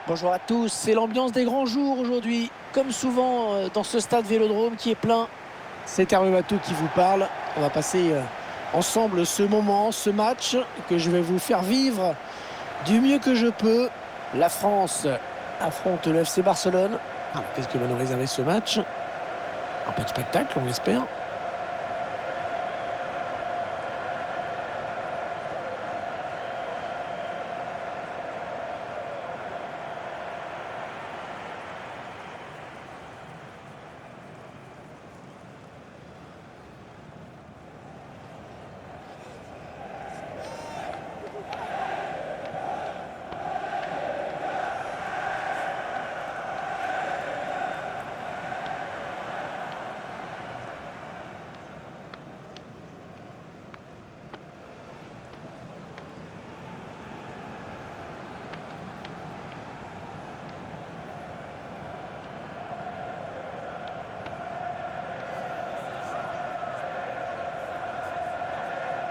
Bonjour à tous, c'est l'ambiance des grands jours aujourd'hui. Comme souvent dans ce stade Vélodrome qui est plein, c'est Hervé Matou qui vous parle. On va passer ensemble ce moment, ce match que je vais vous faire vivre du mieux que je peux. La France affronte le FC Barcelone. Alors, qu'est-ce que va nous réserver ce match? Un peu de spectacle, on l'espère.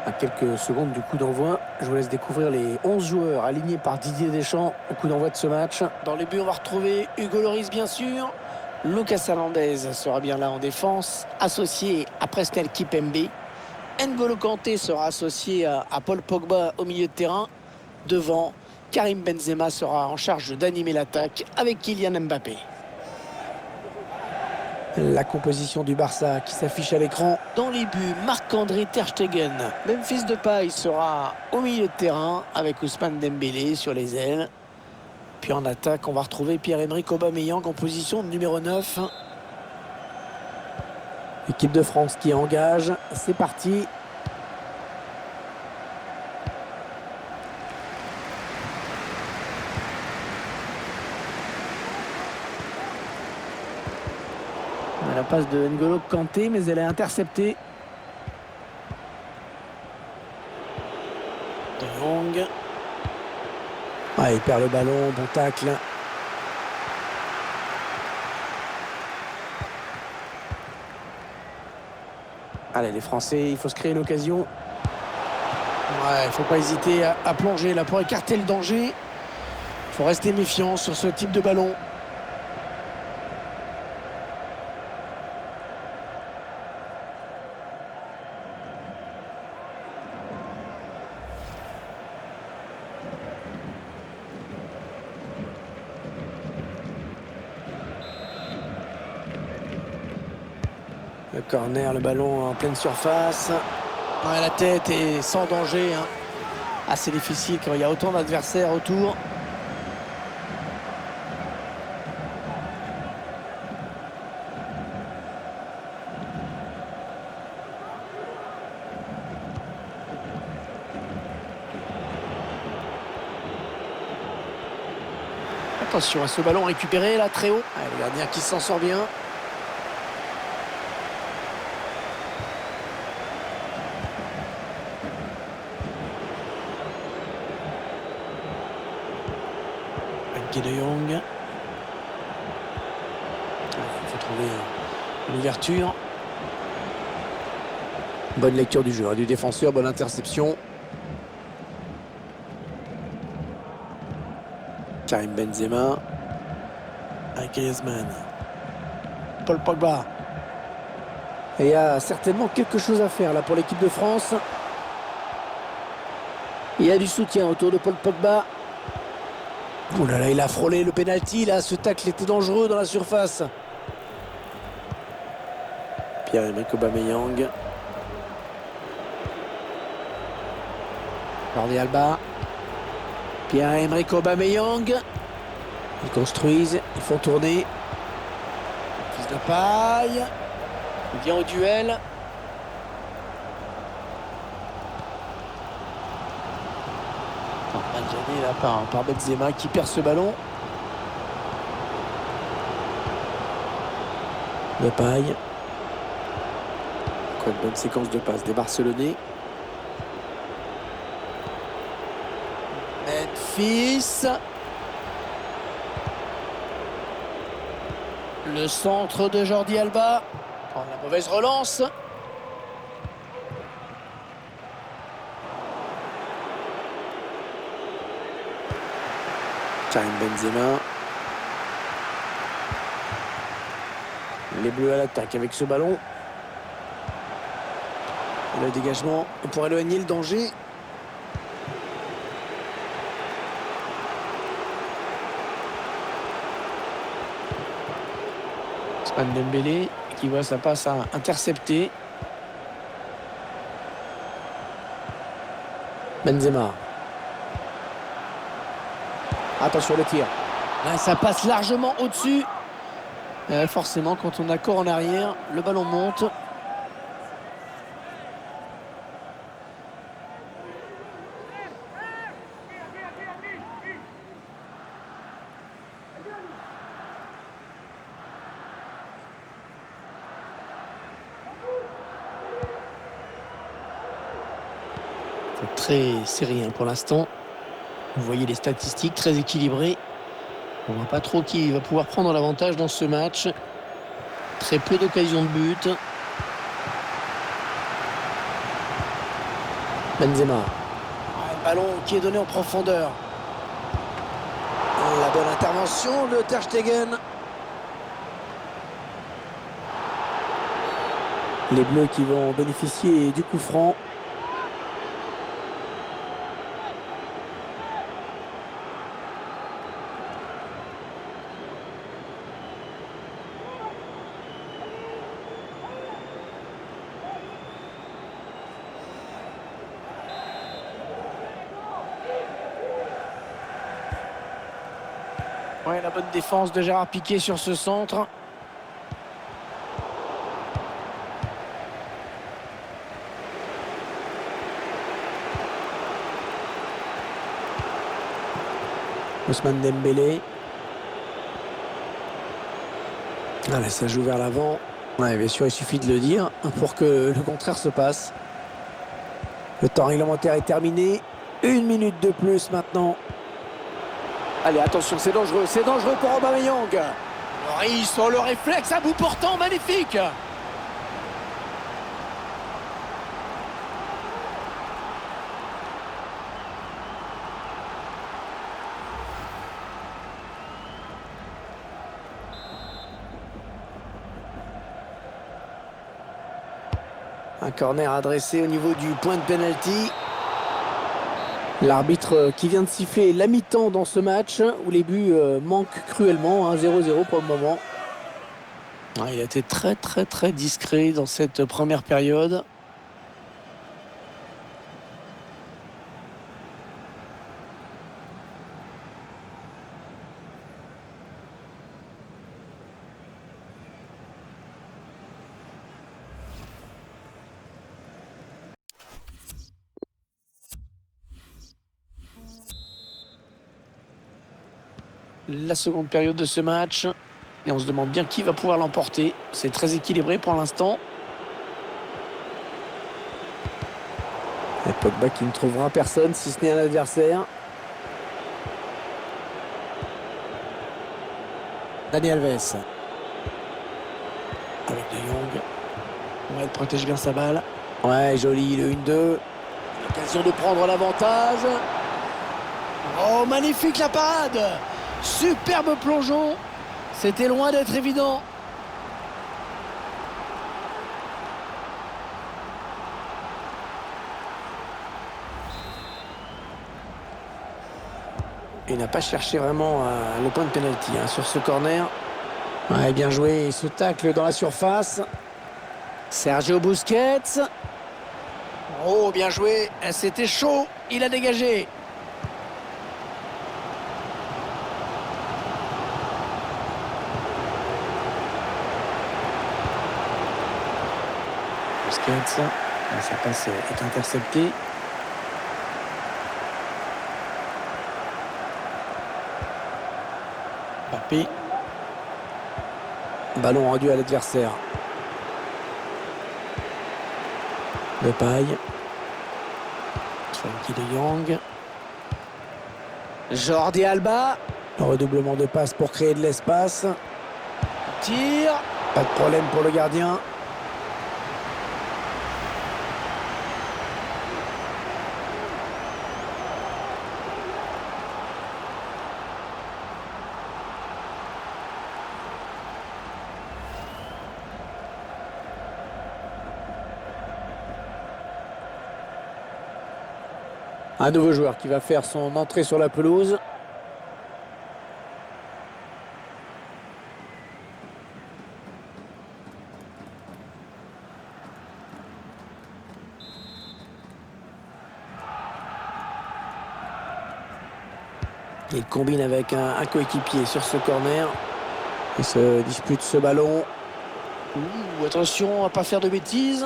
À quelques secondes du coup d'envoi, je vous laisse découvrir les 11 joueurs alignés par Didier Deschamps au coup d'envoi de ce match. Dans les buts, on va retrouver Hugo Lloris bien sûr. Lucas Hernandez sera bien là en défense, associé à Presnel Kimpembe. N'Golo Kanté sera associé à Paul Pogba au milieu de terrain. Devant, Karim Benzema sera en charge d'animer l'attaque avec Kylian Mbappé. La composition du Barça qui s'affiche à l'écran. Dans les buts, Marc-André Ter Stegen. Memphis Depay sera au milieu de terrain avec Ousmane Dembélé sur les ailes. Puis en attaque, on va retrouver Pierre-Emerick Aubameyang en position de numéro 9. Équipe de France qui engage. C'est parti. On a la passe de N'Golo Kanté, mais elle est interceptée. De Jong. Ah, il perd le ballon, bon tacle. Allez, les Français, il faut se créer une occasion. Ouais, il ne faut pas hésiter à plonger là pour écarter le danger. Il faut rester méfiant sur ce type de ballon. Le corner, le ballon en pleine surface. Ouais, la tête est sans danger. Assez difficile quand il y a autant d'adversaires autour. Attention à ce ballon récupéré là, très haut. Allez, le gardien qui s'en sort bien. De Jong. Il faut trouver une ouverture. Bonne lecture du jeu, du défenseur, bonne interception. Karim Benzema. Avec Griezmann. Paul Pogba. Et il y a certainement quelque chose à faire là pour l'équipe de France. Il y a du soutien autour de Paul Pogba. Oh là là, il a frôlé le pénalty là, ce tacle était dangereux dans la surface. Pierre-Emerick Aubameyang. Jordi Alba. Pierre-Emerick Aubameyang. Ils construisent, ils font tourner. Fils de paille. Il vient au duel. Mal gagné là par Benzema qui perd ce ballon. De paille. Quoi, une bonne séquence de passes des Barcelonais. Memphis. Le centre de Jordi Alba. Oh, la mauvaise relance. Karim Benzema. Les Bleus à l'attaque avec ce ballon. Le dégagement pour éloigner le danger. Ousmane Dembélé qui voit sa passe à intercepter. Benzema. Attention le tir. Là, ça passe largement au-dessus. Forcément, quand on a corps en arrière, le ballon monte. C'est très serré pour l'instant. Vous voyez les statistiques très équilibrées. On ne voit pas trop qui va pouvoir prendre l'avantage dans ce match. Très peu d'occasions de but. Benzema. Le ballon qui est donné en profondeur. La bonne intervention de Ter Stegen. Les Bleus qui vont bénéficier du coup franc. Ouais, la bonne défense de Gérard Piqué sur ce centre. Ousmane Dembélé. Allez, ça joue vers l'avant. Ouais, bien sûr, il suffit de le dire pour que le contraire se passe. Le temps réglementaire est terminé. 1 minute de plus maintenant. Allez, attention, c'est dangereux pour Aubameyang. Lloris sur le réflexe à bout portant, magnifique. Un corner adressé au niveau du point de pénalty. L'arbitre qui vient de siffler la mi-temps dans ce match où les buts manquent cruellement, 0-0 pour le moment. Il a été très discret dans cette première période. La seconde période de ce match. Et on se demande bien qui va pouvoir l'emporter. C'est très équilibré pour l'instant. Et Pogba qui ne trouvera personne si ce n'est un adversaire. Dani Alves. Avec De Jong. Ouais, il protège bien sa balle. Ouais, joli, le 1-2. L'occasion de prendre l'avantage. Oh, magnifique la parade. Superbe plongeon. C'était loin d'être évident. Il n'a pas cherché vraiment le point de pénalty sur ce corner. Ouais, bien joué. Ce tacle dans la surface. Sergio Busquets. Oh, bien joué. C'était chaud. Il a dégagé. Busquets. Sa passe est interceptée. Mbappé. Ballon rendu à l'adversaire. Depay. Frenkie de Jong. Jordi Alba. Le redoublement de passe pour créer de l'espace. Tir. Pas de problème pour le gardien. Un nouveau joueur qui va faire son entrée sur la pelouse. Il combine avec un coéquipier sur ce corner. Il se dispute ce ballon. Ouh, attention à ne pas faire de bêtises.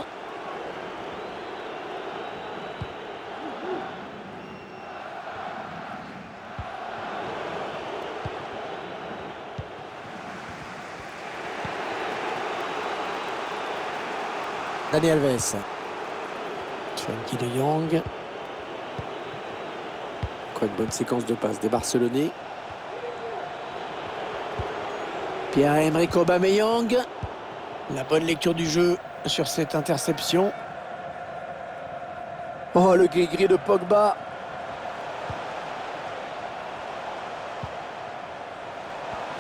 Dani Alves. Frenkie de Jong. Encore une bonne séquence de passes des Barcelonais. Pierre-Emerick Aubameyang. La bonne lecture du jeu sur cette interception. Oh, le gris-gris de Pogba.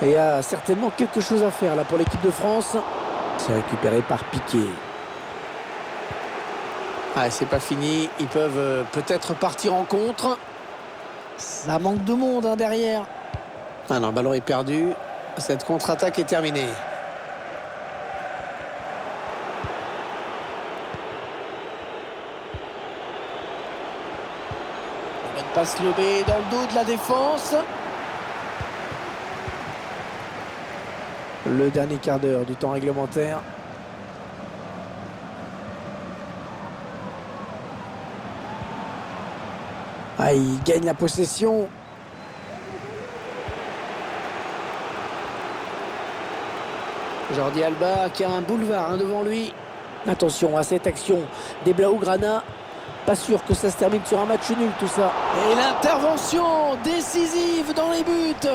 Et il y a certainement quelque chose à faire là pour l'équipe de France. C'est récupéré par Piqué. Ah, c'est pas fini. Ils peuvent peut-être partir en contre. Ça manque de monde hein, derrière. Ah non, le ballon est perdu. Cette contre-attaque est terminée. Bonne passe lobée dans le dos de la défense. Le dernier quart d'heure du temps réglementaire. Ah, il gagne la possession. Jordi Alba qui a un boulevard hein, devant lui. Attention à cette action des Blaugrana. Pas sûr que ça se termine sur un match nul tout ça. Et l'intervention décisive dans les buts.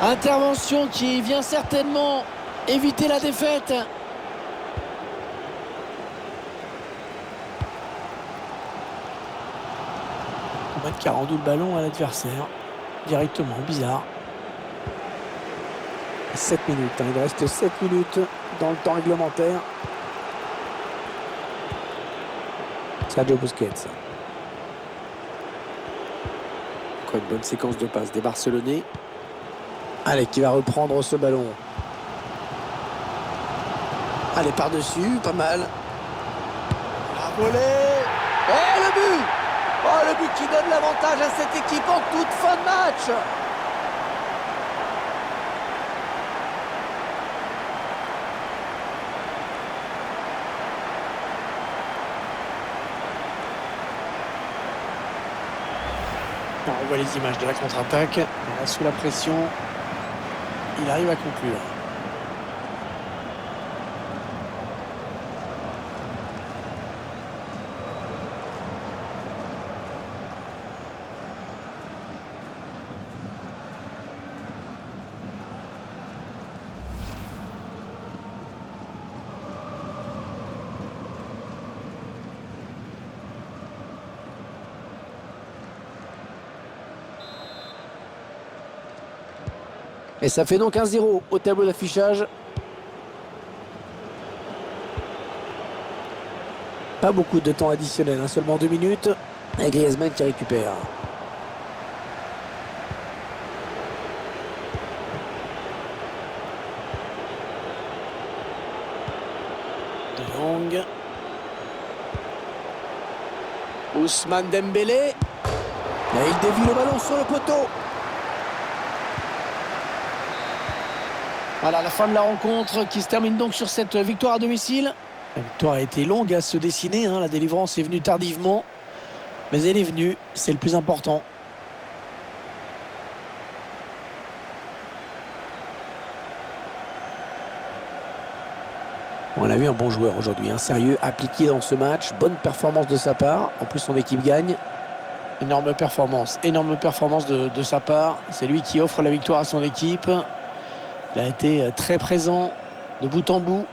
Intervention qui vient certainement éviter la défaite. Qui a rendu le ballon à l'adversaire directement, bizarre. 7 minutes, hein. Il reste 7 minutes dans le temps réglementaire. Sergio Busquets. Encore une bonne séquence de passes des Barcelonais. Allez, qui va reprendre ce ballon. Allez, par-dessus, pas mal. La volée. Et le but! Oh, le but qui donne l'avantage à cette équipe en toute fin de match. Alors, on voit les images de la contre-attaque. Sous la pression, il arrive à conclure. Et ça fait donc 1-0 au tableau d'affichage. Pas beaucoup de temps additionnel, hein, seulement 2 minutes. Et Griezmann qui récupère. De Jong. Ousmane Dembélé. Et il dévie le ballon sur le poteau. Voilà la fin de la rencontre qui se termine donc sur cette victoire à domicile. La victoire a été longue à se dessiner, hein. La délivrance est venue tardivement, mais elle est venue, c'est le plus important. On a vu un bon joueur aujourd'hui, un sérieux, appliqué dans ce match, bonne performance de sa part, en plus son équipe gagne. Énorme performance de sa part, c'est lui qui offre la victoire à son équipe. Il a été très présent de bout en bout.